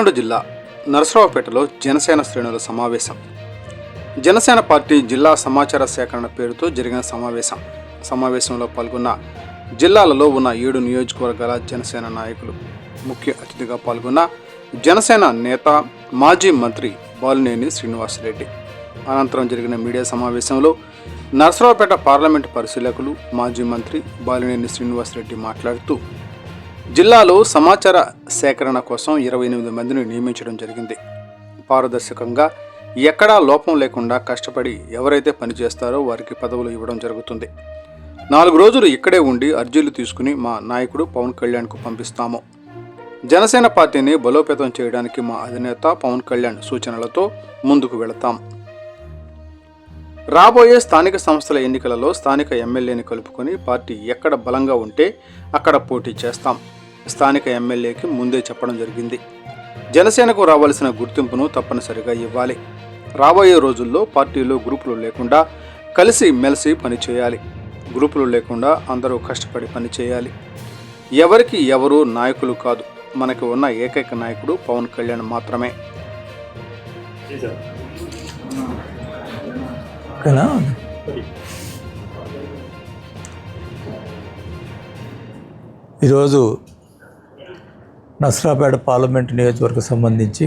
పల్నాడు జిల్లా నరసరావుపేటలో జనసేన శ్రేణుల సమావేశం. జనసేన పార్టీ జిల్లా సమాచార సేకరణ పేరుతో జరిగిన సమావేశంలో పాల్గొన్న జిల్లాలలో ఉన్న 7 నియోజకవర్గాల జనసేన నాయకులు. ముఖ్య అతిథిగా పాల్గొన్న జనసేన నేత మాజీ మంత్రి బాలినేని శ్రీనివాసరెడ్డి. అనంతరం జరిగిన మీడియా సమావేశంలో నరసరావుపేట పార్లమెంటు పరిశీలకులు మాజీ మంత్రి బాలినేని శ్రీనివాసరెడ్డి మాట్లాడుతూ, జిల్లాలో సమాచార సేకరణ కోసం 28 మందిని నియమించడం జరిగింది. పారదర్శకంగా ఎక్కడా లోపం లేకుండా కష్టపడి ఎవరైతే పనిచేస్తారో వారికి పదవులు ఇవ్వడం జరుగుతుంది. 4 రోజులు ఇక్కడే ఉండి అర్జీలు తీసుకుని మా నాయకుడు పవన్ కళ్యాణ్కు పంపిస్తాము. జనసేన పార్టీని బలోపేతం చేయడానికి మా అధినేత పవన్ కళ్యాణ్ సూచనలతో ముందుకు వెళతాం. రాబోయే స్థానిక సంస్థల ఎన్నికలలో స్థానిక ఎమ్మెల్యేని కలుపుకొని పార్టీ ఎక్కడ బలంగా ఉంటే అక్కడ పోటీ చేస్తాం. స్థానిక ఎమ్మెల్యేకి ముందే చెప్పడం జరిగింది. జనసేనకు రావాల్సిన గుర్తింపును తప్పనిసరిగా ఇవ్వాలి. రాబోయే రోజుల్లో పార్టీలో గ్రూపులు లేకుండా కలిసి మెలిసి పనిచేయాలి. గ్రూపులు లేకుండా అందరూ కష్టపడి పనిచేయాలి. ఎవరికి ఎవరు నాయకులు కాదు. మనకి ఉన్న ఏకైక నాయకుడు పవన్ కళ్యాణ్ మాత్రమే. ఈరోజు నరసరావుపేట పార్లమెంటు నియోజకవర్గం సంబంధించి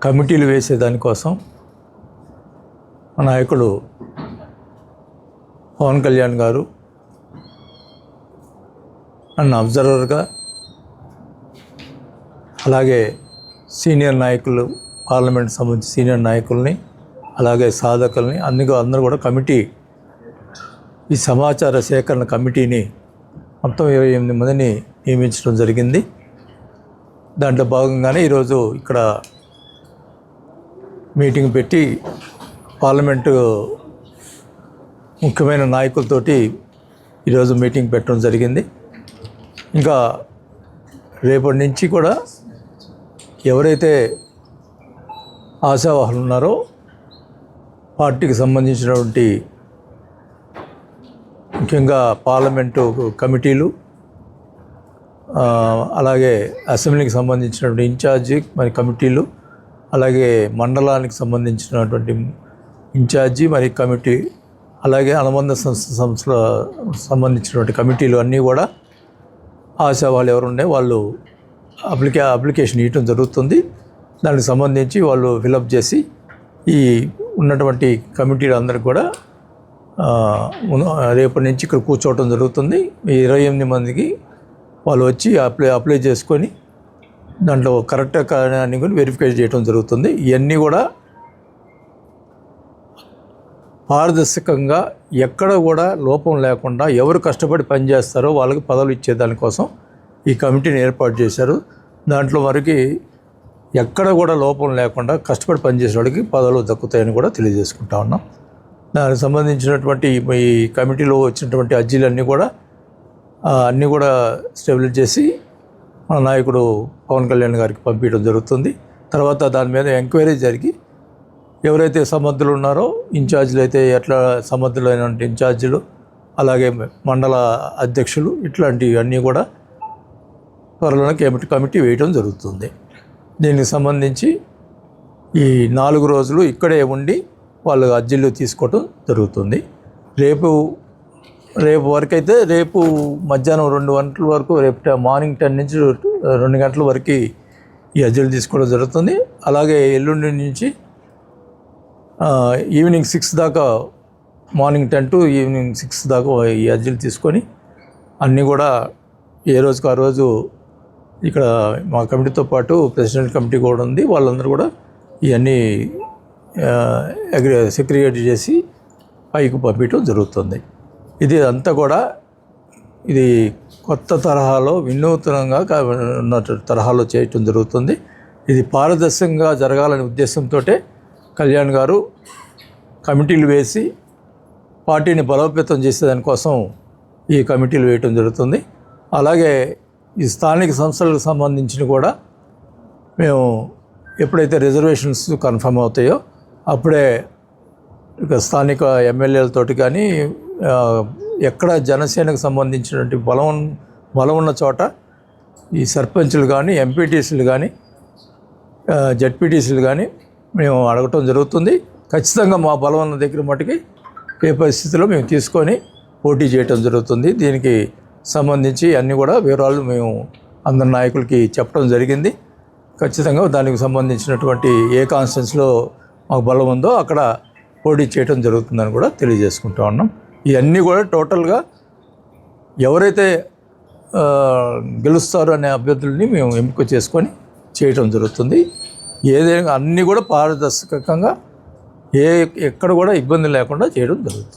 కమిటీలు వేసేదానికోసం మా నాయకుడు పవన్ కళ్యాణ్ గారు నన్ను అబ్జర్వర్గా, అలాగే సీనియర్ నాయకులు, పార్లమెంట్ సంబంధించి సీనియర్ నాయకుల్ని, అలాగే సాధకుల్ని అందరూ కూడా కమిటీ, ఈ సమాచార సేకరణ కమిటీని మొత్తం 28 మందిని నియమించడం జరిగింది. దాంట్లో భాగంగానే ఈరోజు ఇక్కడ మీటింగ్ పెట్టి పార్లమెంటు ముఖ్యమైన నాయకులతోటి ఈరోజు మీటింగ్ పెట్టడం జరిగింది. ఇంకా రేపటి నుంచి కూడా ఎవరైతే ఆశావాహులు ఉన్నారో పార్టీకి సంబంధించినటువంటి ముఖ్యంగా పార్లమెంటు కమిటీలు, అలాగే అసెంబ్లీకి సంబంధించినటువంటి ఇన్ఛార్జి మరి కమిటీలు, అలాగే మండలానికి సంబంధించినటువంటి ఇన్ఛార్జి మరి కమిటీ, అలాగే అనుబంధ సంస్థల సంబంధించినటువంటి కమిటీలు అన్నీ కూడా ఆశావాళ్ళు ఎవరుండే వాళ్ళు అప్లికేషన్ ఇవ్వడం జరుగుతుంది. దానికి సంబంధించి వాళ్ళు ఫిలప్ చేసి ఈ ఉన్నటువంటి కమిటీలు అందరికి కూడా రేపటి నుంచి ఇక్కడ కూర్చోవటం జరుగుతుంది. ఈ 28 మందికి వాళ్ళు వచ్చి అప్లై చేసుకొని దాంట్లో కరెక్ట్ అని కూడా వెరిఫై చేయడం జరుగుతుంది. ఇవన్నీ కూడా పారదర్శకంగా ఎక్కడ కూడా లోపం లేకుండా ఎవరు కష్టపడి పనిచేస్తారో వాళ్ళకి పదవులు ఇచ్చేదానికోసం ఈ కమిటీని ఏర్పాటు చేశారు. దాంట్లో వరకు ఎక్కడ కూడా లోపం లేకుండా కష్టపడి పనిచేసే వాళ్ళకి పదవులు దక్కుతాయని కూడా తెలియజేసుకుంటా ఉన్నాం. దానికి సంబంధించినటువంటి ఈ కమిటీలో వచ్చినటువంటి అర్జీలన్నీ కూడా స్టెబిలైజ్ చేసి మన నాయకుడు పవన్ కళ్యాణ్ గారికి పంపించడం జరుగుతుంది. తర్వాత దాని మీద ఎంక్వైరీ జరిగి ఎవరైతే సమర్థులు ఉన్నారో ఇన్ఛార్జీలు అయితే ఎట్లా సమర్థులైన ఇన్ఛార్జీలు, అలాగే మండల అధ్యక్షులు, ఇట్లాంటివన్నీ కూడా త్వరలోనే కమిటీ వేయడం జరుగుతుంది. దీనికి సంబంధించి ఈ 4 రోజులు ఇక్కడే ఉండి వాళ్ళు అర్జీలు తీసుకోవటం జరుగుతుంది. రేపు వరకు అయితే రేపు మధ్యాహ్నం 2 గంటల వరకు, రేపు మార్నింగ్ 10 నుంచి 2 గంటల వరకు ఈ అర్జీలు తీసుకోవడం జరుగుతుంది. అలాగే ఎల్లుండి నుంచి ఈవినింగ్ 6 దాకా, మార్నింగ్ 10 to ఈవినింగ్ 6 దాకా ఈ అర్జీలు తీసుకొని అన్నీ కూడా ఏ రోజుకు ఆ రోజు ఇక్కడ మా కమిటీతో పాటు ప్రెసిడెంట్ కమిటీ కూడా ఉంది. వాళ్ళందరూ కూడా ఇవన్నీ సెక్రియేట్ చేసి పైకి పంపించడం జరుగుతుంది. ఇది అంతా కూడా ఇది కొత్త తరహాలో వినూత్నంగా ఉన్న తరహాలో చేయటం జరుగుతుంది. ఇది పారదర్శకంగా జరగాలనే ఉద్దేశంతో కళ్యాణ్ గారు కమిటీలు వేసి పార్టీని బలోపేతం చేసేదానికోసం ఈ కమిటీలు వేయటం జరుగుతుంది. అలాగే ఈ స్థానిక సంస్థలకు సంబంధించిన కూడా మేము ఎప్పుడైతే రిజర్వేషన్స్ కన్ఫర్మ్ అవుతాయో అప్పుడే ఇక స్థానిక ఎమ్మెల్యేలతోటి కానీ ఎక్కడ జనసేనకు సంబంధించినటువంటి బలం ఉన్న చోట ఈ సర్పంచులు కానీ, ఎంపీటీసీలు కానీ, జడ్పీటీసీలు కానీ మేము అడగటం జరుగుతుంది. ఖచ్చితంగా మా బలం ఉన్న దగ్గర మట్టుకి ఏ పరిస్థితిలో మేము తీసుకొని పోటీ చేయటం జరుగుతుంది. దీనికి సంబంధించి అన్నీ కూడా వివరాలు మేము అందరి నాయకులకి చెప్పడం జరిగింది. ఖచ్చితంగా దానికి సంబంధించినటువంటి ఏ కాన్స్టిట్యున్సీలో మాకు బలం ఉందో అక్కడ పోటీ చేయడం జరుగుతుందని కూడా తెలియజేసుకుంటా ఉన్నాం. ఇవన్నీ కూడా టోటల్గా ఎవరైతే గెలుస్తారో అనే అభ్యర్థుల్ని మేము ఎంపిక చేసుకొని చేయటం జరుగుతుంది. ఏదైనా అన్నీ కూడా పారదర్శకంగా ఎక్కడ కూడా ఇబ్బంది లేకుండా చేయడం జరుగుతుంది.